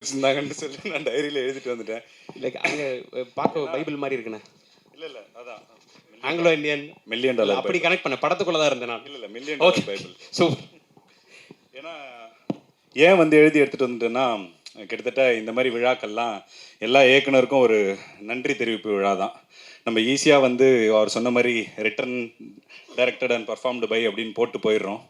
இருந்தாங்கன்னு சொல்லி நான் டைரியில் எழுதிட்டு வந்துட்டேன். லைக் அங்கே பார்க்க பைபிள் மாதிரி இருக்குண்ணே. இல்லை அதான் ஆங்கிலோ இந்தியன் மில்லியன் டாலர் அப்படி கனெக்ட் பண்ண படத்துக்குள்ள தான் இருந்தேன் நான். இல்லை மில்லியன் டாலர் பைபிள். ஸோ ஏன்னா ஏன் வந்து எழுதி எடுத்துகிட்டு வந்துட்டேன்னா, கிட்டத்தட்ட இந்த மாதிரி விழாக்கள்லாம் எல்லா இயக்குனருக்கும் ஒரு நன்றி தெரிவிப்பு விழா தான். நம்ம ஈஸியாக வந்து அவர் சொன்ன மாதிரி written directed and performed by அப்படின்னு போட்டு போயிடுறோம்.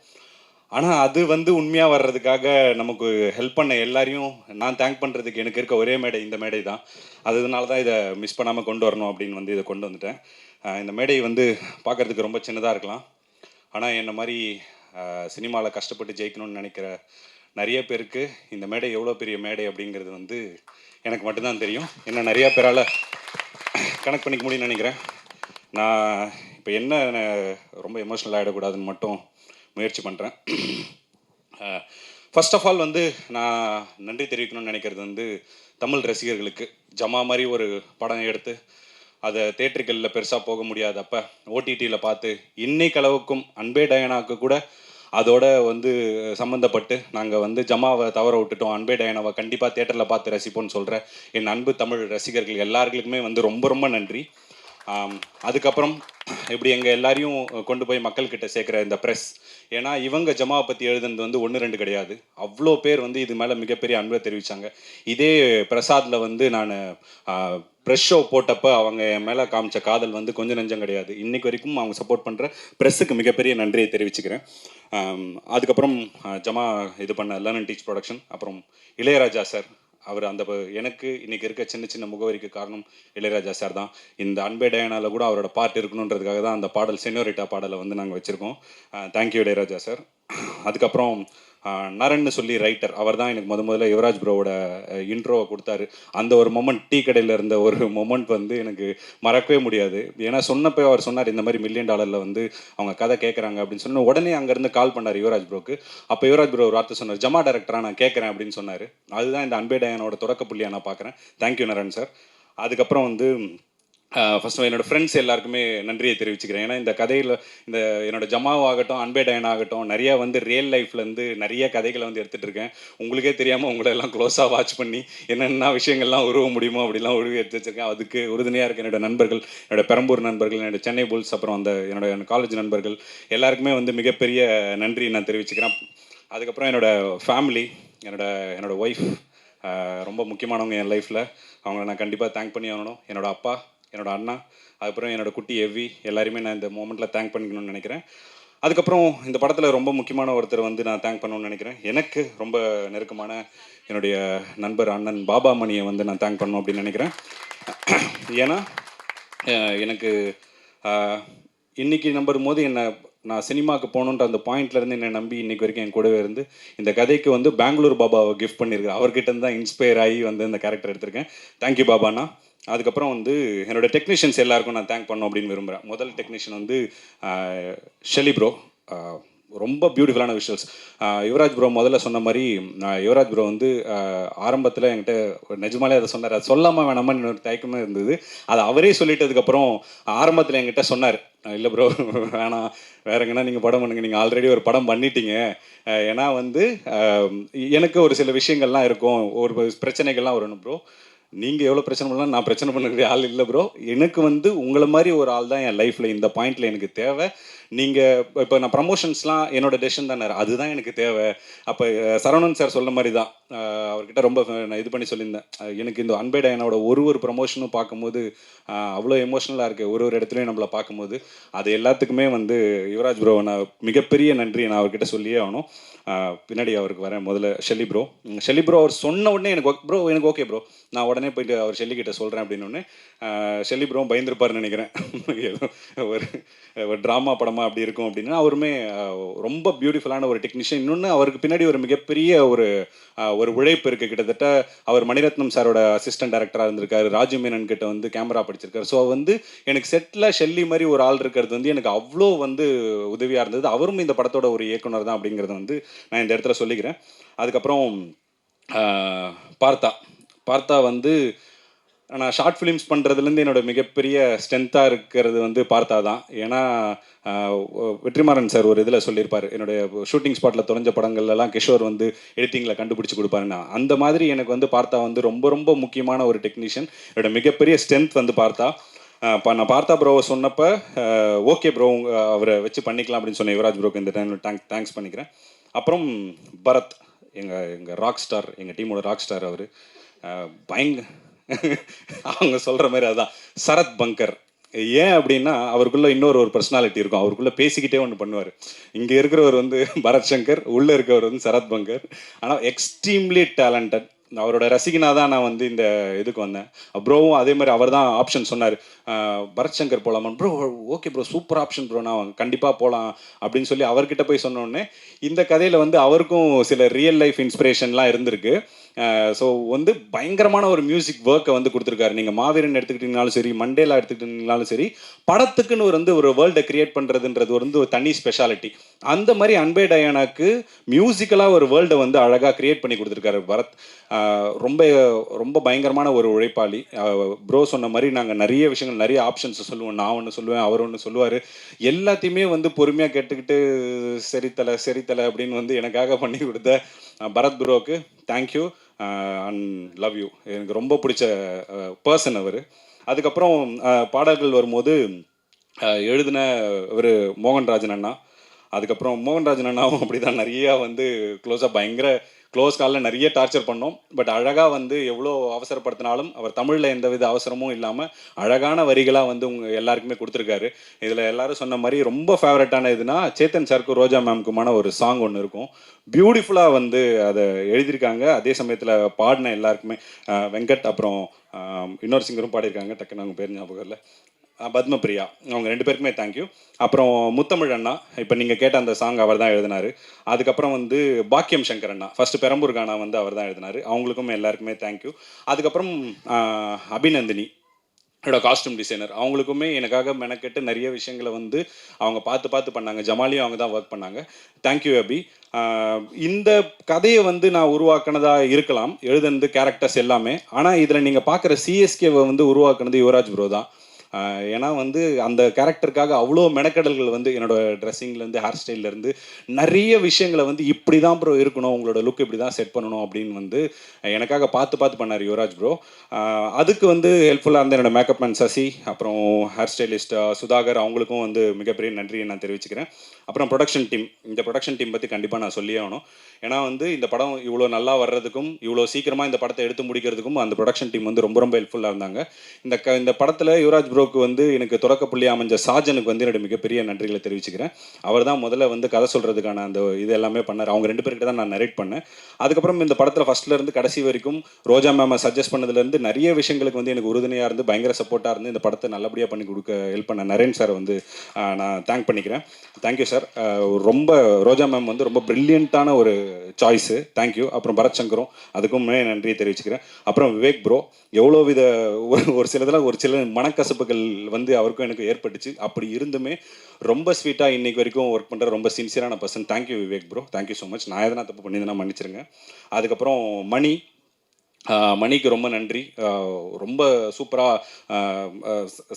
ஆனால் அது வந்து உண்மையாக வர்றதுக்காக நமக்கு ஹெல்ப் பண்ண எல்லாரையும் நான் தேங்க் பண்ணுறதுக்கு எனக்கு இருக்க ஒரே மேடை இந்த மேடை தான். அதனால தான் இதை மிஸ் பண்ணாமல் கொண்டு வரணும் அப்படின்னு வந்து இதை கொண்டு வந்துட்டேன். இந்த மேடை வந்து பார்க்குறதுக்கு ரொம்ப சின்னதாக இருக்கலாம். ஆனால் என்ன மாதிரி சினிமாவில் கஷ்டப்பட்டு ஜெயிக்கணும்னு நினைக்கிற நிறைய பேருக்கு இந்த மேடை எவ்வளோ பெரிய மேடை அப்படிங்கிறது வந்து எனக்கு மட்டும்தான் தெரியும். என்ன நிறையா பேரால் கனெக்ட் பண்ணிக்க முடியும்னு நினைக்கிறேன். நான் இப்போ என்ன ரொம்ப எமோஷ்னல் ஆகிடக்கூடாதுன்னு மட்டும் முயற்சி பண்ணுறேன். ஃபர்ஸ்ட் ஆஃப் ஆல் வந்து நான் நன்றி தெரிவிக்கணும்னு நினைக்கிறது வந்து தமிழ் ரசிகர்களுக்கு. ஜமா மாதிரி ஒரு படம் எடுத்து அதை தேட்டருகளில் பெருசாக போக முடியாதப்ப ஓடிடியில் பார்த்து இன்னைக்கு அளவுக்கும் அன்பே டயனாவுக்கு கூட அதோட வந்து சம்மந்தப்பட்டு நாங்கள் வந்து ஜமாவை தவற விட்டுட்டோம், அன்பே டயனாவை கண்டிப்பாக தேட்டரில் பார்த்து ரசிப்போம்னு சொல்கிற என் அன்பு தமிழ் ரசிகர்கள் எல்லாருக்குமே வந்து ரொம்ப ரொம்ப நன்றி. அதுக்கப்புறம் இப்படி எங்கள் எல்லாரையும் கொண்டு போய் மக்கள்கிட்ட சேர்க்குற இந்த ப்ரெஸ், ஏன்னா இவங்க ஜமாவை பற்றி எழுதுனது வந்து 1-2 கிடையாது, அவ்வளோ பேர் வந்து இது மேலே மிகப்பெரிய அன்பை தெரிவித்தாங்க. இதே பிரசாதில் வந்து நான் ப்ரெஸ் ஷோ போட்டப்போ அவங்க என் மேலே காமிச்ச காதல் வந்து கொஞ்சம் நெஞ்சம் கிடையாது. இன்றைக்கு வரைக்கும் அவங்க சப்போர்ட் பண்ணுற ப்ரெஸ்ஸுக்கு மிகப்பெரிய நன்றியை தெரிவிச்சுக்கிறேன். அதுக்கப்புறம் ஜமா இது பண்ண லேர்ன் அண்ட் டீச் ப்ரொடக்ஷன், அப்புறம் இளையராஜா சார், அவர் அந்த எனக்கு இன்றைக்கி இருக்க சின்ன சின்ன முகவரிக்கு காரணம் இளையராஜா சார் தான். இந்த அன்பே டயனாவில் கூட அவரோட பாட்டு இருக்கணுன்றதுக்காக தான் அந்த பாடல் செனோரிட்டா பாடலை வந்து நாங்கள் வச்சுருக்கோம். Thank you Ilaiyaraaja sir. அதுக்கப்புறம் நரன்னு சொல்லி ரைட்டர், அவர் தான் எனக்கு முதல்ல யுவராஜ் ப்ரோவோட இன்ட்ரோவை கொடுத்தாரு. அந்த ஒரு மொமெண்ட், டீ கடையில் இருந்த ஒரு மொமெண்ட் வந்து எனக்கு மறக்கவே முடியாது. ஏன்னா சொன்னப்போ அவர் சொன்னார் இந்த மாதிரி $1 மில்லியன் வந்து அவங்க கதை கேட்குறாங்க அப்படின்னு சொன்ன உடனே அங்கேருந்து கால் பண்ணார் யுவராஜ் ப்ரோக்கு. அப்போ யுவராஜ் ப்ரோ ஒரு வார்த்தை சொன்னார், ஜமா டைரக்டராக நான் கேட்குறேன் அப்படின்னு சொன்னார். அதுதான் இந்த அன்பே டயனோட தொடக்க புள்ளியாக நான் பார்க்குறேன். Thank you Naran sir. அதுக்கப்புறம் வந்து ஃபஸ்ட்டு என்னோடய ஃப்ரெண்ட்ஸ் எல்லாருக்குமே நன்றியை தெரிவிச்சுக்கிறேன். ஏன்னா இந்த கதையில் இந்த என்னோடய ஜமாவாகட்டும் அன்பே டயன் ஆகட்டும் நிறையா வந்து ரியல் லைஃப்லேருந்து நிறைய கதைகளை வந்து எடுத்துகிட்டு இருக்கேன். உங்களுக்கே தெரியாமல் உங்களை எல்லாம் க்ளோஸாக வாட்ச் பண்ணி என்னென்ன விஷயங்கள்லாம் உருவ முடியுமோ அப்படிலாம் உருவி எடுத்து வச்சுருக்கேன். அதுக்கு உறுதுணையாக இருக்க என்னோடய நண்பர்கள், என்னோடய பெரம்பூர் நண்பர்கள், என்னோடய சென்னை புல்ஸ், அப்புறம் அந்த என்னோடய காலேஜ் நண்பர்கள் எல்லாருக்குமே வந்து மிகப்பெரிய நன்றி நான் தெரிவிச்சுக்கிறேன். அதுக்கப்புறம் என்னோடய ஃபேமிலி, என்னோடய ஒய்ஃப் ரொம்ப முக்கியமானவங்க என் லைஃப்பில். அவங்கள நான் கண்டிப்பாக தேங்க் பண்ணி ஆகணும். என்னோடய அப்பா, என்னோடய அண்ணா, அதுக்கப்புறம் என்னோடய குட்டி எவ்வி, எல்லாருமே நான் இந்த மோமெண்ட்டில் தேங்க் பண்ணிக்கணும்னு நினைக்கிறேன். அதுக்கப்புறம் இந்த படத்தில் ரொம்ப முக்கியமான ஒருத்தர் வந்து நான் தேங்க் பண்ணணும்னு நினைக்கிறேன். எனக்கு ரொம்ப நெருக்கமான என்னுடைய நண்பர் அண்ணன் பாபா மணியை வந்து நான் தேங்க் பண்ணணும் அப்படின்னு நினைக்கிறேன். ஏன்னா எனக்கு இன்றைக்கி நம்பும் போது நான் சினிமாவுக்கு போகணுன்ற அந்த பாயிண்ட்லேருந்து என்னை நம்பி இன்றைக்கி வரைக்கும் என் கூடவே இருந்து இந்த கதைக்கு வந்து பெங்களூர் பாபாவை கிஃப்ட் பண்ணியிருக்கேன். அவர்கிட்ட தான் இன்ஸ்பயர் ஆகி வந்து இந்த கேரக்டர் எடுத்திருக்கேன். தேங்க்யூ பாபாண்ணா. அதுக்கப்புறம் வந்து என்னோடய டெக்னீஷியன்ஸ் எல்லாருக்கும் நான் தேங்க் பண்ணணும் அப்படின்னு விரும்புகிறேன். முதல் டெக்னீஷியன் வந்து ஷெலி ப்ரோ, ரொம்ப பியூட்டிஃபுல்லான விஷுவல்ஸ். யுவராஜ் ப்ரோ முதல்ல சொன்ன மாதிரி யுவராஜ் ப்ரோ வந்து ஆரம்பத்தில் என்கிட்ட நிஜமாலே அதை சொன்னார். அது சொல்லாமல் வேணாமல் இன்னொரு தயக்கமாக இருந்தது. அதை அவரே சொல்லிட்டதுக்கப்புறம் ஆரம்பத்தில் என்கிட்ட சொன்னார், இல்லை ப்ரோ வேணாம், வேற எங்கன்னா நீங்கள் படம் பண்ணுங்க, நீங்கள் ஆல்ரெடி ஒரு படம் பண்ணிட்டீங்க. ஏன்னா வந்து எனக்கு ஒரு சில விஷயங்கள்லாம் இருக்கும், ஒரு பிரச்சனைகள்லாம் வரணும் ப்ரோ. நீங்கள் எவ்வளோ பிரச்சனை பண்ணலாம், நான் பிரச்சனை பண்ணக்கூடிய ஆள் இல்லை ப்ரோ. எனக்கு வந்து உங்களை மாதிரி ஒரு ஆள் தான் என் லைஃப்பில் இந்த பாயிண்டில் எனக்கு தேவை. நீங்கள் இப்போ நான் ப்ரமோஷன்ஸ்லாம் என்னோடய டெசிஷன் தானே, அதுதான் எனக்கு தேவை. அப்போ சரவணன் சார் சொன்ன மாதிரி தான், அவர்கிட்ட ரொம்ப நான் இது பண்ணி சொல்லியிருந்தேன். எனக்கு இந்த அன்பே டயனோட ஒரு ப்ரமோஷனும் பார்க்கும்போது அவ்வளோ எமோஷ்னலாக இருக்குது. ஒரு இடத்துலையும் நம்மளை பார்க்கும்போது அது எல்லாத்துக்குமே வந்து யுவராஜ் ப்ரோ நான் மிகப்பெரிய நன்றி நான் அவர்கிட்ட சொல்லியே ஆகணும். பின்னாடி அவருக்கு வரேன். முதல்ல ஷெல்லி ப்ரோ அவர் சொன்ன உடனே எனக்கு ஓகே ப்ரோ, நான் உடனே போயிட்டு அவர் ஷெல்லிக்கிட்ட சொல்கிறேன் அப்படின்னு. ஷெல்லி ப்ரோ பயந்துருப்பார்னு நினைக்கிறேன், ஏதோ ஒரு ட்ராமா படமாக அப்படி இருக்கும் அப்படின்னு. அவருமே ரொம்ப பியூட்டிஃபுல்லான ஒரு டெக்னீஷியன். இன்னொன்று அவருக்கு பின்னாடி ஒரு மிகப்பெரிய ஒரு உழைப்பு இருக்குது. கிட்டத்தட்ட அவர் மணிரத்னம் சாரோட அசிஸ்டன்ட் டைரக்டராக இருந்திருக்காரு, ராஜு மேனன் கிட்ட வந்து கேமரா படிச்சிருக்காரு. ஸோ வந்து எனக்கு செட்டில் ஷெல்லி மாதிரி ஒரு ஆள் இருக்கிறது வந்து எனக்கு அவ்வளோ வந்து உதவியாக இருந்தது. அவரும் இந்த படத்தோட ஒரு இயக்குனர் தான் அப்படிங்கிறத வந்து நான் இந்த இடத்துல சொல்லிக்கிறேன். அதுக்கப்புறம் பார்த்தா வந்து நான் ஷார்ட் ஃபிலிம்ஸ் பண்ணுறதுலேருந்து என்னோடய மிகப்பெரிய ஸ்ட்ரென்த்தாக இருக்கிறது வந்து பார்த்தா தான். ஏன்னா வெற்றிமாறன் சார் ஒரு இதில் சொல்லியிருப்பார், என்னுடைய ஷூட்டிங் ஸ்பாட்டில் தொலைஞ்ச படங்கள்லாம் கிஷோர் வந்து எடிட்டிங்கில் கண்டுபிடிச்சி கொடுப்பாருன்னா, அந்த மாதிரி எனக்கு வந்து பார்த்தா வந்து ரொம்ப ரொம்ப முக்கியமான ஒரு டெக்னீஷியன். என்னோட மிகப்பெரிய ஸ்ட்ரென்த் வந்து பார்த்தா. நான் பார்த்தா ப்ரோவை சொன்னப்போ ஓகே ப்ரோ அவரை வச்சு பண்ணிக்கலாம் அப்படின்னு சொன்ன யுவராஜ் ப்ரோக்கு இந்த டைமில் தேங்க்ஸ் பண்ணிக்கிறேன். அப்புறம் பரத், எங்கள் ராக் ஸ்டார், எங்கள் டீமோட ராக் ஸ்டார் அவர். பயங்க அவங்க சொல்கிற மாதிரி அதுதான் சரத் பங்கர். ஏன் அப்படின்னா அவருக்குள்ளே இன்னொரு பர்சனாலிட்டி இருக்கும், அவருக்குள்ளே பேசிக்கிட்டே ஒன்று பண்ணுவார். இங்கே இருக்கிறவர் வந்து பரத் சங்கர், உள்ளே இருக்கவர் வந்து சரத் பங்கர். ஆனால் எக்ஸ்ட்ரீம்லி டேலண்டட். அவரோட ரசிகனாக தான் நான் வந்து இந்த இதுக்கு வந்தேன். ப்ரோவும் அதே மாதிரி அவர் தான் ஆப்ஷன் சொன்னார், பரத் சங்கர் போகலாமா bro, okay bro super option bro, நான் கண்டிப்பாக போகலாம் அப்படின்னு சொல்லி அவர்கிட்ட போய் சொன்னோடனே இந்த கதையில் வந்து அவருக்கும் சில ரியல் லைஃப் இன்ஸ்பிரேஷன்லாம் இருந்திருக்கு. ஸோ வந்து பயங்கரமான ஒரு மியூசிக் ஒர்க்கை வந்து கொடுத்துருக்காரு. நீங்கள் மாவீரன் எடுத்துக்கிட்டீங்கனாலும் சரி, மண்டேலா எடுத்துக்கிட்டீங்கனாலும் சரி, படத்துக்குன்னு ஒரு வேர்ல்டை கிரியேட் பண்ணுறதுன்றது ஒரு தனி ஸ்பெஷாலிட்டி. அந்த மாதிரி அன்பே டயானாக்கு மியூசிக்கலாக ஒரு வேர்ல்டை வந்து அழகாக கிரியேட் பண்ணி கொடுத்துருக்காரு பரத். ரொம்ப ரொம்ப பயங்கரமான ஒரு உழைப்பாளி. ப்ரோ சொன்ன மாதிரி நாங்கள் நிறைய விஷயங்கள், நிறைய ஆப்ஷன்ஸ் சொல்லுவோம். நான் ஒன்று சொல்லுவேன், அவர் ஒன்று சொல்லுவார். எல்லாத்தையுமே வந்து பொறுமையாக கேட்டுக்கிட்டு சரித்தலை அப்படின்னு வந்து எனக்காக பண்ணி கொடுத்த பரத் ப்ரோவுக்கு தேங்க்யூ அண்ட் லவ் யூ. எனக்கு ரொம்ப பிடிச்ச பர்சன் அவர். அதுக்கப்புறம் பாடல்கள் வரும்போது எழுதின ஒரு மோகன்ராஜன் அண்ணா. அதுக்கப்புறம் மோகன்ராஜன் அண்ணாவும் அப்படி தான் நிறையா வந்து க்ளோஸாக பயங்கர க்ளோஸ் காலில் நிறைய டார்ச்சர் பண்ணோம். பட் அழகாக வந்து எவ்வளோ அவசரப்படுத்தினாலும் அவர் தமிழில் எந்தவித அவசரமும் இல்லாமல் அழகான வரிகளாக வந்து உங்கள் எல்லாருக்குமே கொடுத்துருக்காரு. இதில் எல்லாரும் சொன்ன மாதிரி ரொம்ப ஃபேவரட்டான இதுனா சேத்தன் சாருக்கும் ரோஜா மேம்க்குமான ஒரு சாங் ஒன்று இருக்கும். பியூட்டிஃபுல்லாக வந்து அதை எழுதியிருக்காங்க. அதே சமயத்தில் பாடின எல்லாருக்குமே வெங்கட், அப்புறம் இன்னொரு சிங்கரும் பாடியிருக்காங்க, டக்குன்னு அவங்க பேர் ஞாபகம் இல்லை, பத்மபிரியா, அவங்க 2 பேருக்குமே தேங்க்யூ. அப்புறம் முத்தமிழ் அண்ணா, இப்போ நீங்கள் கேட்ட அந்த சாங் அவர் தான் எழுதினார். அதுக்கப்புறம் வந்து பாக்கியம் சங்கர் அண்ணா, ஃபஸ்ட்டு பெரம்பூர் கானா வந்து அவர் தான் எழுதினார். அவங்களுக்கும் எல்லாருக்குமே தேங்க்யூ. அதுக்கப்புறம் அபிநந்தினி, என்னோட காஸ்டியூம் டிசைனர், அவங்களுக்குமே எனக்காக மெனக்கெட்டு நிறைய விஷயங்களை வந்து அவங்க பார்த்து பண்ணாங்க. ஜமாலியும் அவங்க தான் ஒர்க் பண்ணாங்க. தேங்க்யூ அபி. இந்த கதையை வந்து நான் உருவாக்குனதா இருக்கலாம், எழுதுனது கேரக்டர்ஸ் எல்லாமே. ஆனால் இதில் நீங்கள் பார்க்குற சிஎஸ்கேவை வந்து உருவாக்குனது யுவராஜ் ப்ரோ தான். ஏன்னா வந்து அந்த கேரக்டருக்காக அவ்வளோ மெனக்கடல்கள் வந்து என்னோடய ட்ரெஸ்ஸிங்லேருந்து ஹேர் ஸ்டைல்லேருந்து நிறைய விஷயங்களை வந்து இப்படி தான் ப்ரோ இருக்கணும், உங்களோட லுக் இப்படி தான் செட் பண்ணணும் அப்படின்னு வந்து எனக்காக பார்த்து பண்ணார் யுவராஜ் ப்ரோ. அதுக்கு வந்து ஹெல்ப்ஃபுல்லாக இருந்த என்னோடய மேக்கப் மேன் சசி, அப்புறம் ஹேர் ஸ்டைலிஸ்ட் சுதாகர், அவங்களுக்கும் வந்து மிகப்பெரிய நன்றியை நான் தெரிவிச்சுக்கிறேன். அப்புறம் ப்ரொடக்ஷன் டீம், இந்த ப்ரொடக்ஷன் டீம் பற்றி கண்டிப்பாக நான் சொல்லியே ஆகணும். ஏன்னா வந்து இந்த படம் இவ்வளோ நல்லா வர்றதுக்கும் இவ்வளோ சீக்கிரமாக இந்த படத்தை எடுத்து முடிக்கிறதுக்கும் அந்த ப்ரொடக்ஷன் டீம் வந்து ரொம்ப ஹெல்ப்ஃபுல்லாக இருந்தாங்க. இந்த படத்தில் யுவராஜ் ப்ரோக்கு வந்து எனக்கு தொடக்க புள்ளி அமைஞ்ச சாஜனுக்கு வந்து என்னோட மிகப்பெரிய நன்றிகளை தெரிவிச்சுக்கிறேன். அவர் தான் முதல்ல வந்து கதை சொல்கிறதுக்கான அந்த இது எல்லாமே பண்ணார். அவங்க 2 பேர்கிட்ட தான் நான் நரேட் பண்ணேன். அதுக்கப்புறம் இந்த படத்தில் ஃபஸ்ட்லேருந்து கடைசி வரைக்கும் ரோஜா மேமை சஜஸ்ட் பண்ணதுலேருந்து நிறைய விஷயங்களுக்கு வந்து எனக்கு உறுதுணையாக இருந்து பயங்கர சப்போர்ட்டாக இருந்து இந்த படத்தை நல்லபடியாக பண்ணி கொடுக்க ஹெல்ப் பண்ண நரேன் சார் வந்து நான் தேங்க் பண்ணிக்கிறேன். Thank you sir. ரொம்ப ரோஜா மேம் வந்து ரொம்ப ப்ரில்லியண்ட்டான ஒரு சாய்ஸு. தேங்க்யூ. அப்புறம் பரத் சங்கரும், அதுக்கும் நன்றியை தெரிவிச்சுக்கிறேன். அப்புறம் விவேக் ப்ரோ, எவ்வளோ வித ஒரு சில மனக்கசப்புகள் வந்து அவருக்கும் எனக்கு ஏற்பட்டுச்சு. அப்படி இருந்துமே ரொம்ப ஸ்வீட்டாக இன்னைக்கு வரைக்கும் ஒர்க் பண்ணுற ரொம்ப சின்சியரான person. Thank you Vivek bro, thank you so much. நான் எதனா தப்பு பண்ணியிருந்தேன்னா மன்னிச்சிருங்க. அதுக்கப்புறம் மணிக்கு ரொம்ப நன்றி. ரொம்ப சூப்பராக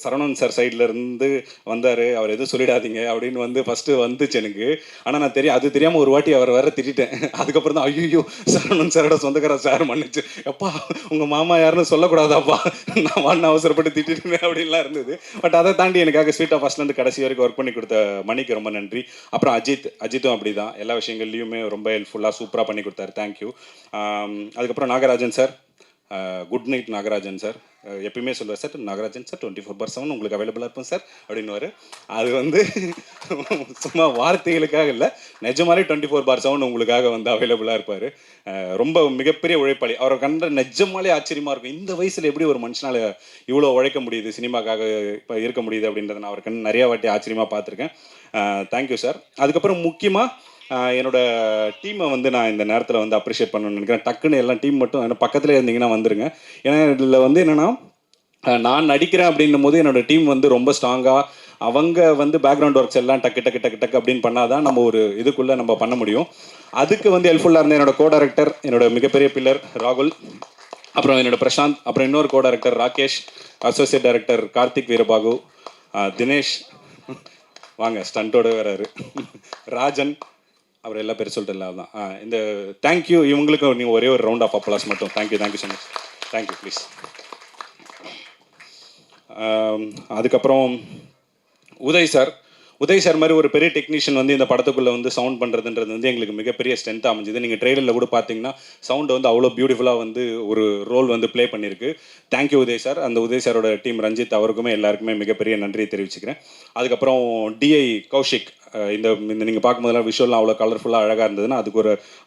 சரவணன் சார் சைடில் இருந்து வந்தார். அவர் எதுவும் சொல்லிடாதீங்க அப்படின்னு வந்து ஃபஸ்ட்டு வந்துச்சு எனக்கு. ஆனால் நான் அது தெரியாமல் ஒரு வாட்டி அவர் வேறு திட்டேன். அதுக்கப்புறம் தான் ஐயோ சரவணன் சாரோட சொந்தக்கார சார் மன்னிச்சு, எப்பா உங்கள் மாமா யாருன்னு சொல்லக்கூடாதாப்பா, நான் வாடின அவசரப்பட்டு திட்டிட்டேன் அப்படின்லாம் இருந்தது. பட் அதை தாண்டி எனக்காக ஸ்வீட்டாக ஃபஸ்ட்லேருந்து கடைசி வரைக்கும் ஒர்க் பண்ணி கொடுத்த மணிக்கு ரொம்ப நன்றி. அப்புறம் அஜித்தும் அப்படி தான் எல்லா விஷயங்கள்லையுமே ரொம்ப ஹெல்ப்ஃபுல்லாக சூப்பராக பண்ணி கொடுத்தாரு. தேங்க்யூ. அதுக்கப்புறம் Nagarajan sir, good night Nagarajan sir. எப்பயுமே சொல்லுவார், சார் நாகராஜன் சார் 24/7 உங்களுக்கு அவைலபிளாக இருப்போம் சார் அப்படின்னுவார். அது வந்து சும்மா வார்த்தைகளுக்காக இல்லை, நிஜமாலே 24/7 உங்களுக்காக வந்து அவைலபிளாக இருப்பார். ரொம்ப மிகப்பெரிய உழைப்பாளி. அவரை கண்ட நிஜமாலே ஆச்சரியமாக இருக்கும். இந்த வயசில் எப்படி ஒரு மனுஷனால் இவ்வளோ உழைக்க முடியுது, சினிமாக்காக இப்போ இருக்க முடியுது அப்படின்றத நான் அவரை நிறையா வாட்டி ஆச்சரியமாக பார்த்துருக்கேன். Thank you sir. அதுக்கப்புறம் முக்கியமாக என்னோட டீமை வந்து நான் இந்த நேரத்தில் வந்து அப்ரிஷியேட் பண்ணணும்னு நினைக்கிறேன். டக்குன்னு எல்லாம் டீம் மட்டும் என்ன பக்கத்தில் இருந்தீங்கன்னா வந்துருங்க. ஏன்னா இதில் வந்து என்னென்னா, நான் நடிக்கிறேன் அப்படின்னும் போது என்னோடய டீம் வந்து ரொம்ப ஸ்ட்ராங்காக அவங்க வந்து பேக்ரவுண்ட் ஒர்க்ஸ் எல்லாம் டக்கு அப்படின்னு பண்ணாதான் நம்ம ஒரு இதுக்குள்ளே நம்ம பண்ண முடியும். அதுக்கு வந்து ஹெல்ப்ஃபுல்லாக இருந்த என்னோட கோ டைரக்டர், என்னோட மிகப்பெரிய பில்லர் ராகுல், அப்புறம் என்னோட பிரசாந்த், அப்புறம் இன்னொரு co director Rakesh, associate director Karthik Veerabahu, Dinesh, வாங்க ஸ்டண்ட்டோட வராரு. ராஜன், அவர் எல்லா பேர் சொல்லிட்டு தான். இந்த தேங்க்யூ இவங்களுக்கு நீங்கள் ஒரே ஒரு ரவுண்ட் ஆஃப் அப்ளாஸ் மட்டும். Thank you so much. Thank you please. அதுக்கப்புறம் உதய் சார் மாதிரி ஒரு பெரிய டெக்னீஷியன் வந்து இந்த படத்துக்குள்ளே வந்து சவுண்ட் பண்ணுறதுன்றது வந்து எங்களுக்கு மிகப்பெரிய ஸ்ட்ரென்த் அமைஞ்சுது. நீங்கள் ட்ரெய்லரில் கூட பார்த்தீங்கன்னா சவுண்டு வந்து அவ்வளோ பியூட்டிஃபுல்லாக வந்து ஒரு ரோல் வந்து ப்ளே பண்ணியிருக்கு. Thank you Uday sir. அந்த உதய் சாரோட டீம் ரஞ்சித் அவருக்குமே எல்லாருக்குமே மிகப்பெரிய நன்றியை தெரிவிச்சுக்கிறேன். அதுக்கப்புறம் டிஐ கௌஷிக், இந்த நீங்கள் பார்க்கும்போதெல்லாம் விஷுவல்லாம் அவ்வளோ கலர்ஃபுல்லாக அழகாக இருந்ததுன்னா அதுக்கு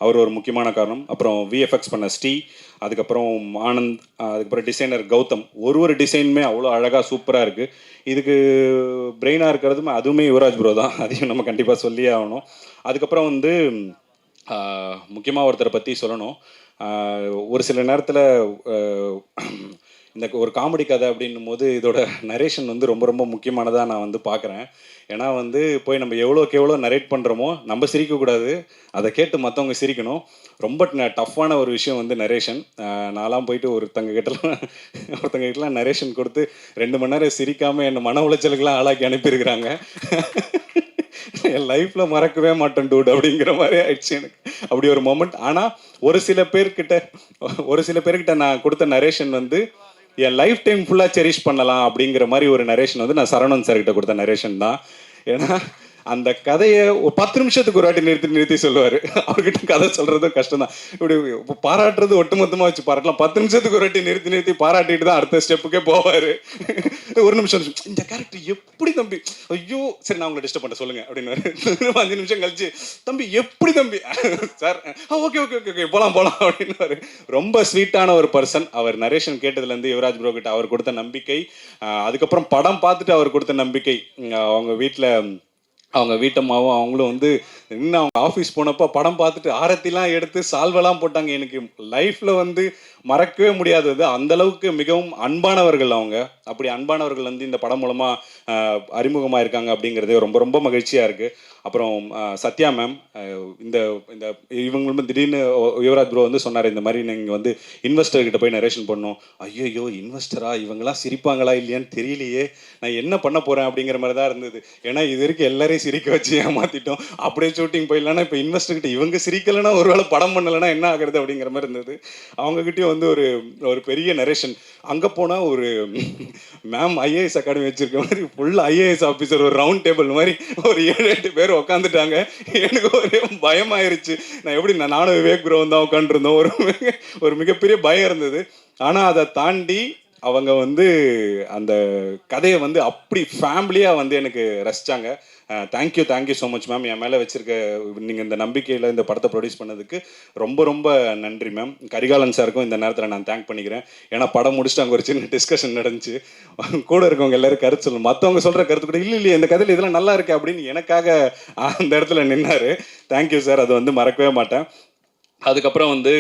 அவர் ஒரு முக்கியமான காரணம். அப்புறம் விஎஃப்எக்ஸ் பண்ண ஸ்ரீ, அதுக்கப்புறம் ஆனந்த், அதுக்கப்புறம் டிசைனர் கௌதம். ஒரு டிசைனுமே அவ்வளோ அழகாக சூப்பராக இருக்குது. இதுக்கு பிரெயினாக இருக்கிறதுமே அதுவுமே யுவராஜ் ப்ரோ தான். அதையும் நம்ம கண்டிப்பாக சொல்லியே ஆகணும். அதுக்கப்புறம் வந்து முக்கியமாக ஒருத்தரை பற்றி சொல்லணும். ஒரு சில நேரத்தில் இந்த ஒரு காமெடி கதை அப்படின்னும் போது இதோட நரேஷன் வந்து ரொம்ப ரொம்ப முக்கியமானதாக நான் வந்து பார்க்குறேன். ஏன்னா வந்து போய் நம்ம எவ்வளோக்கு எவ்வளோ நரேட் பண்ணுறோமோ நம்ம சிரிக்கக்கூடாது, அதை கேட்டு மற்றவங்க சிரிக்கணும். ரொம்ப டஃப்பான ஒரு விஷயம் வந்து நரேஷன். நான்லாம் போயிட்டு ஒருத்தங்க கிட்டலாம் நரேஷன் கொடுத்து 2 மணி நேரம் சிரிக்காமல் என்னை மன உளைச்சலுக்கெல்லாம் ஆளாக்கி அனுப்பியிருக்கிறாங்க. என் லைஃப்பில் மறக்கவே மாட்டேன் டூட் அப்படிங்கிற மாதிரி ஆயிடுச்சு எனக்கு அப்படி ஒரு மொமெண்ட். ஆனால் ஒரு சில பேர்கிட்ட நான் கொடுத்த நரேஷன் வந்து என் லைஃப் டைம் ஃபுல்லாக செரிஷ் பண்ணலாம் அப்படிங்கிற மாதிரி ஒரு நரேஷன் வந்து நான் சரவணன் சார்கிட்ட கொடுத்த நரேஷன் தான். ஏன்னா அந்த கதையை ஒரு 10 நிமிஷத்துக்கு ஒரு வாட்டி நிறுத்தி சொல்லுவார். அவர்கிட்ட கதை சொல்கிறதும் கஷ்டம் தான். இப்படி பாராட்டுறது ஒட்டுமொத்தமாக வச்சு பாராட்டலாம். 10 நிமிஷத்துக்கு ஒரு வாட்டி நிறுத்தி பாராட்டிட்டு தான் அடுத்த ஸ்டெப்புக்கே போவார். ஒரு நிமிஷம் இந்த கேரக்டர் எப்படி தம்பி, ஐயோ சரி நான் உங்களை டிஸ்டர்ப் பண்ண சொல்லுங்கள் அப்படின்னு 5 நிமிஷம் கழிச்சு தம்பி எப்படி தம்பி sir okay okay okay okay போகலாம் அப்படின்னு ரொம்ப ஸ்வீட்டான ஒரு பர்சன். அவர் நரேஷன் கேட்டதுலேருந்து யுவராஜ் ப்ரோ கிட்ட அவர் கொடுத்த நம்பிக்கை, அதுக்கப்புறம் படம் பார்த்துட்டு அவர் கொடுத்த நம்பிக்கை. அவங்க வீட்டம்மாவும் அவங்களும் வந்து இன்னும் அவங்க ஆஃபீஸ் போனப்போ படம் பார்த்துட்டு ஆரத்திலாம் எடுத்து சால்வெல்லாம் போட்டாங்க. எனக்கு லைஃப்பில் வந்து மறக்கவே முடியாதது. அந்தளவுக்கு மிகவும் அன்பானவர்கள் அவங்க. அப்படி அன்பானவர்கள் வந்து இந்த படம் மூலமாக அறிமுகமாக இருக்காங்க அப்படிங்கிறதே ரொம்ப ரொம்ப மகிழ்ச்சியாக இருக்குது. அப்புறம் சத்யா மேம், இந்த இந்த இவங்களும் திடீர்னு யுவராஜ் ப்ரோ வந்து சொன்னார், இந்த மாதிரி நீங்கள் வந்து இன்வெஸ்டர்கிட்ட போய் நரேஷன் பண்ணணும். ஐயோ இன்வெஸ்டரா, இவங்கெல்லாம் சிரிப்பாங்களா இல்லையான்னு தெரியலையே, நான் என்ன பண்ண போகிறேன் அப்படிங்கிற மாதிரி தான் இருந்தது. ஏன்னா இது வரைக்கும் எல்லாரையும் சிரிக்க வச்சு ஏமாற்றிட்டோம். அப்படியே ஷூட்டிங் போயிடலான்னா இப்போ இன்வெஸ்டர்கிட்ட இவங்க சிரிக்கலைன்னா ஒரு வேளை படம் பண்ணலைன்னா என்ன ஆகுறது அப்படிங்கிற மாதிரி இருந்தது. அவங்ககிட்டயும் வந்து ஒரு பெரிய நரேஷன். அங்கே போனால் ஒரு மேம் ஐஏஎஸ் அகாடமி வச்சுருக்க மாதிரி ஃபுல்லாக ஐஏஎஸ் ஆஃபீஸர் ஒரு ரவுண்ட் டேபிள் மாதிரி ஒரு 7-8 பேர் உட்காந்துட்டாங்க. எனக்கு ஒரே பயமாயிருச்சு. நானும் விவேக் ப்ரோ தான் உட்காந்துருந்தோம். ஒரு மிகப்பெரிய பயம் இருந்தது. ஆனால் அதை தாண்டி அவங்க வந்து அந்த கதையை வந்து அப்படி ஃபேமிலியாக வந்து எனக்கு ரசித்தாங்க. Thank you so much ma'am. என் மேலே வச்சுருக்க நீங்கள் இந்த நம்பிக்கையில் இந்த படத்தை ப்ரொடியூஸ் பண்ணதுக்கு ரொம்ப ரொம்ப நன்றி மேம். கரிகாலன் சாருக்கும் இந்த நேரத்தில் நான் தேங்க் பண்ணிக்கிறேன். ஏன்னா படம் முடிச்சுட்டு அங்கே ஒரு சின்ன டிஸ்கஷன் நடந்துச்சு. கூட இருக்கவங்க எல்லோரும் கருத்து சொல்லணும். மற்றவங்க சொல்கிற கருத்து கூட இல்லையே இந்த கதையில் இதெல்லாம் நல்லா இருக்கு அப்படின்னு எனக்காக அந்த இடத்துல நின்னார். தேங்க்யூ சார், அது வந்து மறக்கவே மாட்டேன். அதுக்கப்புறம் வந்து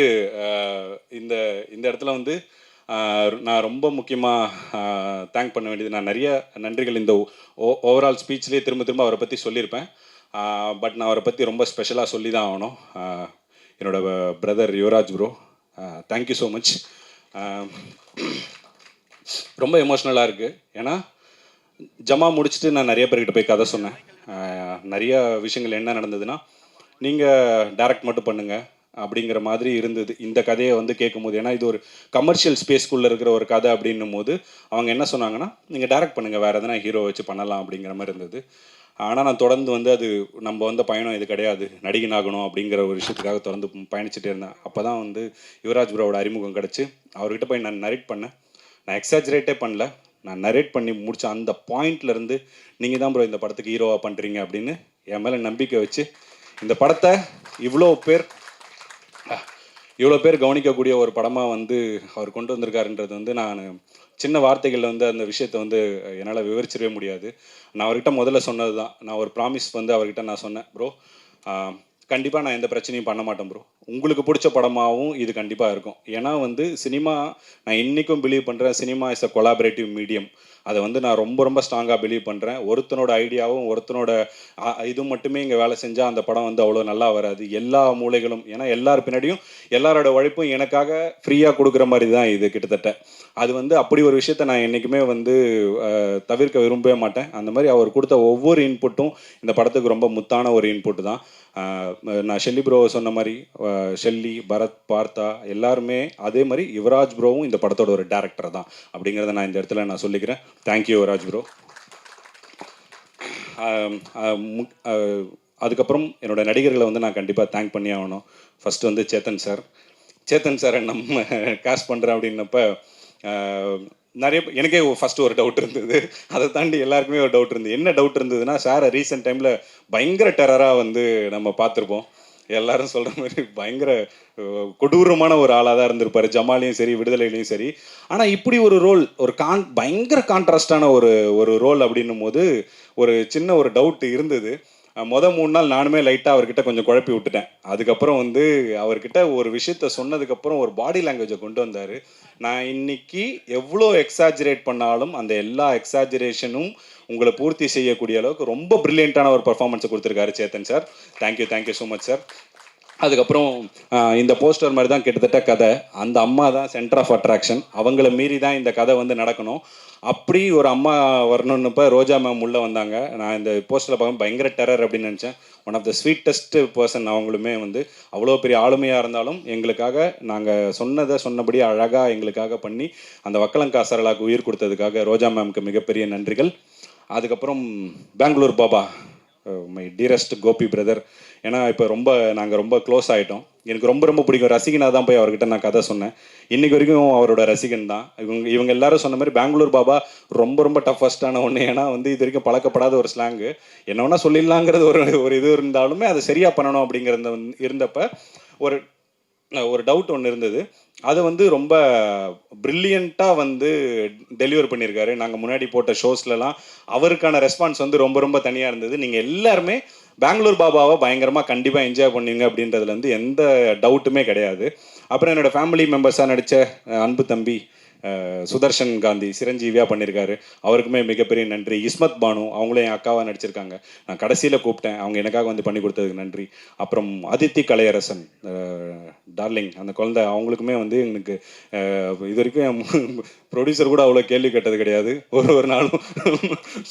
இந்த இடத்துல வந்து நான் ரொம்ப முக்கியமாக தேங்க் பண்ண வேண்டியது, நான் நிறைய நன்றிகள் இந்த ஓவரால் ஸ்பீச்லேயே திரும்ப அவரை பற்றி சொல்லியிருப்பேன். பட் நான் அவரை பற்றி ரொம்ப ஸ்பெஷலாக சொல்லி தான் ஆகணும். என்னோட brother Yuvraj bro, thank you so much. ரொம்ப எமோஷ்னலாக இருக்குது. ஏன்னா ஜமா முடிச்சுட்டு நான் நிறைய பேர்கிட்ட போய் கதை சொன்னேன். நிறைய விஷயங்கள் என்ன நடந்ததுன்னா, நீங்கள் டைரக்ட் மட்டும் பண்ணுங்கள் அப்படிங்கிற மாதிரி இருந்தது இந்த கதையை வந்து கேட்கும்போது. ஏன்னா இது ஒரு கமர்ஷியல் ஸ்பேஸ்க்குள்ளே இருக்கிற ஒரு கதை அப்படின்னும் போது அவங்க என்ன சொன்னாங்கன்னா, நீங்கள் டைரக்ட் பண்ணுங்கள், வேறு எதனா ஹீரோ வச்சு பண்ணலாம் அப்படிங்கிற மாதிரி இருந்தது. ஆனால் நான் தொடர்ந்து வந்து அது நம்ம வந்த பயணம் இது கிடையாது, நடிகன் ஆகணும் அப்படிங்கிற ஒரு விஷயத்துக்காக தொடர்ந்து பயணிச்சுட்டே இருந்தேன். அப்போ தான் வந்து யுவராஜ் ப்ரோவோட அறிமுகம் கிடச்சி அவர்கிட்ட போய் நான் நரேட் பண்ணேன். நான் எக்ஸாஜரேட்டே பண்ணல, நான் நரேட் பண்ணி முடித்த அந்த பாயிண்ட்லேருந்து நீங்கள் தான் ப்ரோ இந்த படத்துக்கு ஹீரோவாக பண்ணுறீங்க அப்படின்னு என் மேலே நம்பிக்கை வச்சு இந்த படத்தை இவ்வளோ பேர் கவனிக்கக்கூடிய ஒரு படமாக வந்து அவர் கொண்டு வந்திருக்காருன்றது வந்து நான் சின்ன வார்த்தைகளில் வந்து அந்த விஷயத்தை வந்து என்னால் விவரிச்சிடவே முடியாது. நான் அவர்கிட்ட முதல்ல சொன்னது தான், நான் ஒரு ப்ராமிஸ் வந்து அவர்கிட்ட நான் சொன்னேன், ப்ரோ கண்டிப்பாக நான் எந்த பிரச்சனையும் பண்ண மாட்டேன் ப்ரோ, உங்களுக்கு பிடிச்ச படமாகவும் இது கண்டிப்பாக இருக்கும். ஏன்னா வந்து சினிமா, நான் இன்றைக்கும் பிலீவ் பண்ணுறேன், cinema is a collaborative medium. அதை வந்து நான் ரொம்ப ரொம்ப ஸ்ட்ராங்காக பிலீவ் பண்ணுறேன். ஒருத்தனோட ஐடியாவும் ஒருத்தனோட இது மட்டுமே இங்கே வேலை செஞ்சால் அந்த படம் வந்து அவ்வளோ நல்லா வராது. எல்லா மூலைகளும், ஏன்னா எல்லார் பின்னாடியும் எல்லாரோட உழைப்பும் எனக்காக ஃப்ரீயாக கொடுக்குற மாதிரி தான் இது கிட்டத்தட்ட. அது வந்து அப்படி ஒரு விஷயத்த நான் என்றைக்குமே வந்து தவிர்க்க விரும்பவே மாட்டேன். அந்த மாதிரி அவர் கொடுத்த ஒவ்வொரு இன்புட்டும் இந்த படத்துக்கு ரொம்ப முத்தான ஒரு இன்புட் தான். நான் ஷெல்லி ப்ரோ சொன்ன மாதிரி ஷெல்லி, பரத், பார்த்தா எல்லாருமே அதே மாதிரி யுவராஜ் ப்ரோவும் இந்த படத்தோட ஒரு டேரக்டர் தான் அப்படிங்கிறத நான் இந்த இடத்துல நான் சொல்லிக்கிறேன். Thank you Yuvraj bro. அதுக்கப்புறம் என்னோட நடிகர்களை வந்து நான் கண்டிப்பாக தேங்க் பண்ணி ஆகணும். ஃபஸ்ட்டு வந்து சேத்தன் சாரை நம்ம காஸ்ட் பண்ணுறேன் அப்படின்னப்ப நிறைய எனக்கே ஃபஸ்ட்டு ஒரு டவுட் இருந்தது. அதை தாண்டி எல்லாருக்குமே ஒரு டவுட் இருந்தது. என்ன டவுட் இருந்ததுன்னா, சாரை ரீசெண்ட் டைமில் பயங்கர டெரராக வந்து நம்ம பார்த்துருப்போம். எல்லாரும் சொல்கிற மாதிரி பயங்கர கொடூரமான ஒரு ஆளாக தான் இருந்திருப்பார், ஜமாலையும் சரி விடுதலையிலையும் சரி. ஆனால் இப்படி ஒரு ரோல், ஒரு பயங்கர கான்ட்ராஸ்டான ஒரு ரோல் அப்படின்னும் போது ஒரு சின்ன ஒரு டவுட் இருந்தது. 3 நாள் நானுமே லைட்டாக அவர்கிட்ட கொஞ்சம் குழப்பி விட்டுட்டேன். அதுக்கப்புறம் வந்து அவர்கிட்ட ஒரு விஷயத்த சொன்னதுக்கப்புறம் ஒரு பாடி லாங்குவேஜை கொண்டு வந்தார். நான் இன்னைக்கு எவ்வளோ எக்ஸாஜரேட் பண்ணாலும் அந்த எல்லா எக்ஸாஜரேஷனும் உங்களை பூர்த்தி செய்யக்கூடிய அளவுக்கு ரொம்ப ப்ரில்லியண்ட்டான ஒரு பர்ஃபார்மன்ஸை கொடுத்துருக்காரு Chetan sir. Thank you so much sir. அதுக்கப்புறம் இந்த போஸ்டர் மாதிரி தான் கிட்டத்தட்ட கதை. அந்த அம்மா தான் சென்டர் ஆஃப் அட்ராக்ஷன். அவங்கள மீறி தான் இந்த கதை வந்து நடக்கணும். அப்படி ஒரு அம்மா வரணுன்னப்போ ரோஜா மேம் உள்ளே வந்தாங்க. நான் இந்த போஸ்டரில் பார்க்க பயங்கர டெரர் அப்படின்னு நினச்சேன். One of the sweetest person. அவங்களுமே வந்து அவ்வளோ பெரிய ஆளுமையாக இருந்தாலும் எங்களுக்காக நாங்கள் சொன்னபடி அழகாக எங்களுக்காக பண்ணி அந்த வக்கலங்கா சரளாவுக்கு உயிர் கொடுத்ததுக்காக ரோஜா மேம்க்கு மிகப்பெரிய நன்றிகள். அதுக்கப்புறம் Bangalore Baba, my dearest Gopi brother. ஏன்னா இப்போ நாங்கள் ரொம்ப க்ளோஸ் ஆகிட்டோம். எனக்கு ரொம்ப பிடிக்கும். ரசிகனாக தான் போய் அவர்கிட்ட நான் கதை சொன்னேன். இன்றைக்கு வரைக்கும் அவரோட ரசிகன் தான். இவங்க எல்லாரும் சொன்ன மாதிரி பெங்களூர் பாபா ரொம்ப டஃபஸ்டான ஒன்று. ஏன்னா வந்து இது வரைக்கும் பழக்கப்படாத ஒரு ஸ்லாங்கு. என்ன வேணால் சொல்லிடலாங்கிறது ஒரு இது இருந்தாலுமே அதை சரியாக பண்ணணும் அப்படிங்கிறத இருந்தப்போ ஒரு டவுட் ஒன்று இருந்தது. அது வந்து ரொம்ப ப்ரில்லியண்ட்டாக வந்து டெலிவர் பண்ணியிருக்காரு. நாங்கள் முன்னாடி போட்ட ஷோஸ்லலாம் அவருக்கான ரெஸ்பான்ஸ் வந்து ரொம்ப தனியாக இருந்தது. நீங்கள் எல்லாருமே பெங்களூர் பாபாவை பயங்கரமாக கண்டிப்பாக என்ஜாய் பண்ணுவீங்க அப்படின்றதுல வந்து எந்த டவுட்டுமே கிடையாது. அப்புறம் என்னோடய ஃபேமிலி மெம்பர்ஸாக நடித்த அன்பு தம்பி சுதர்ஷன் காந்தி சிரஞ்சீவியாக பண்ணியிருக்காரு. அவருக்குமே மிகப்பெரிய நன்றி. இஸ்மத் பானு, அவங்களும் என் அக்காவாக நடிச்சிருக்காங்க. நான் கடைசியில் கூப்பிட்டேன், அவங்க எனக்காக வந்து பண்ணி கொடுத்ததுக்கு நன்றி. அப்புறம் அதித்தி கலையரசன் டார்லிங், அந்த குழந்தை, அவங்களுக்குமே வந்து எனக்கு இது வரைக்கும் ப்ரொடியூசர் கூட அவ்வளோ கேள்வி கேட்டது கிடையாது. ஒரு நாளும்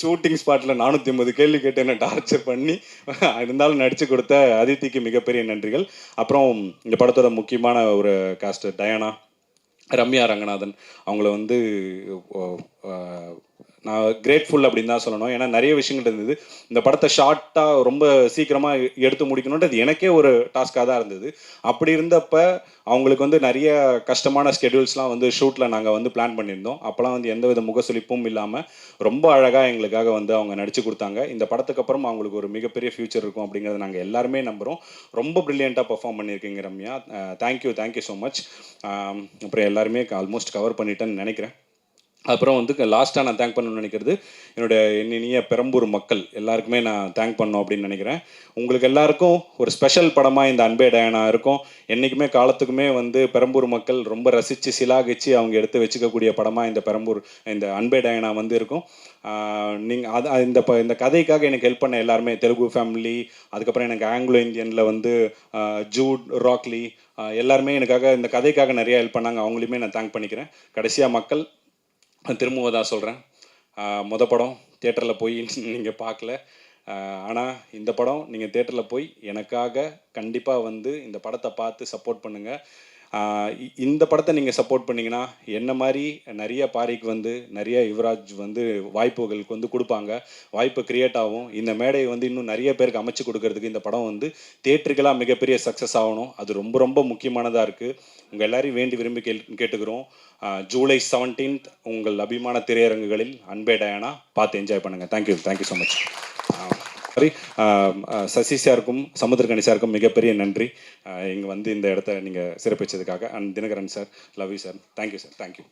ஷூட்டிங் ஸ்பாட்டில் 450 கேள்வி கேட்டு என்னை டார்ச்சர் பண்ணி இருந்தாலும் நடித்து கொடுத்த அதித்திக்கு மிகப்பெரிய நன்றிகள். அப்புறம் இந்த படத்தோட முக்கியமான ஒரு காஸ்ட் டயானா, ரம்யா ரங்கநாதன், அவங்கள வந்து நான் கிரேட்ஃபுல் அப்படின்னு தான் சொல்லணும். ஏன்னா நிறைய விஷயங்கள் இருந்தது. இந்த படத்தை ஷார்ட்டாக ரொம்ப சீக்கிரமாக எடுத்து முடிக்கணுன்றது எனக்கே ஒரு டாஸ்காக தான் இருந்தது. அப்படி இருந்தப்போ அவங்களுக்கு வந்து நிறைய கஷ்டமான ஸ்கெடியூல்ஸ்லாம் வந்து ஷூட்டில் நாங்கள் வந்து பிளான் பண்ணியிருந்தோம். அப்போலாம் வந்து எந்தவித முகசுளிப்பும் இல்லாமல் ரொம்ப அழகாக எங்களுக்காக வந்து அவங்க நடித்து கொடுத்தாங்க. இந்த படத்துக்கு அப்புறம் அவங்களுக்கு ஒரு மிகப்பெரிய ஃப்யூச்சர் இருக்கும் அப்படிங்கிறத நாங்கள் எல்லாருமே நம்புகிறோம். ரொம்ப ப்ரில்லியண்ட்டாக பர்ஃபார்ம் பண்ணியிருக்கீங்க ரம்யா. Thank you so much. அப்புறம் எல்லாருமே ஆல்மோஸ்ட் கவர் பண்ணிட்டேன்னு நினைக்கிறேன். அப்புறம் வந்து லாஸ்ட்டாக நான் தேங்க் பண்ணணும்னு நினைக்கிறது என்னுடைய இனிய பெரம்பூர் மக்கள் எல்லாருக்குமே நான் தேங்க் பண்ணோம் அப்படின்னு நினைக்கிறேன். உங்களுக்கு எல்லாருக்கும் ஒரு ஸ்பெஷல் படமாக இந்த அன்பே டயானா இருக்கும். என்றைக்குமே காலத்துக்குமே வந்து பெரம்பூர் மக்கள் ரொம்ப ரசித்து சிலாகிச்சு அவங்க எடுத்து வச்சுக்கக்கூடிய படமாக இந்த அன்பே டயானா வந்து இருக்கும். நீங்கள் இந்த கதைக்காக எனக்கு ஹெல்ப் பண்ண எல்லாருமே, தெலுங்கு ஃபேமிலி, அதுக்கப்புறம் எனக்கு ஆங்கிலோ இந்தியனில் வந்து ஜூட், ராக்லி, எல்லாருமே எனக்காக இந்த கதைக்காக நிறையா ஹெல்ப் பண்ணாங்க. அவங்களையுமே நான் தேங்க் பண்ணிக்கிறேன். கடைசியாக மக்கள், திரும்பவும் சொல்கிறேன், படம் தியேட்டரில் போய் நீங்கள் பார்க்கல. ஆனால் இந்த படம் நீங்கள் தியேட்டரில் போய் எனக்காக கண்டிப்பாக வந்து இந்த படத்தை பார்த்து சப்போர்ட் பண்ணுங்கள். இந்த படத்தை நீங்கள் சப்போர்ட் பண்ணிங்கன்னா என்ன மாதிரி நிறைய பாரிக்கு வந்து நிறைய யுவராஜ் வந்து வாய்ப்புகளுக்கு வந்து கொடுப்பாங்க. வாய்ப்பு க்ரியேட் ஆகும். இந்த மேடையை வந்து இன்னும் நிறைய பேருக்கு அமைச்சு கொடுக்கறதுக்கு இந்த படம் வந்து தியேட்டருக்கெல்லாம் மிகப்பெரிய சக்ஸஸ் ஆகணும். அது ரொம்ப முக்கியமானதாக இருக்குது. உங்கள் எல்லாரையும் வேண்டி விரும்பி கேட்டுக்கிறோம். ஜூலை 17 உங்கள் அபிமான திரையரங்குகளில் அன்பே டயானா பார்த்து என்ஜாய் பண்ணுங்கள். Thank you so much. Sorry, Sasi சாருக்கும் சமுத்திரகனி சாருக்கும் மிகப்பெரிய நன்றி. இங்கே வந்து இந்த இடத்த நீங்கள் சிறப்பிச்சதுக்காக. And Dinakaran sir, love you sir. Thank you sir. Thank you.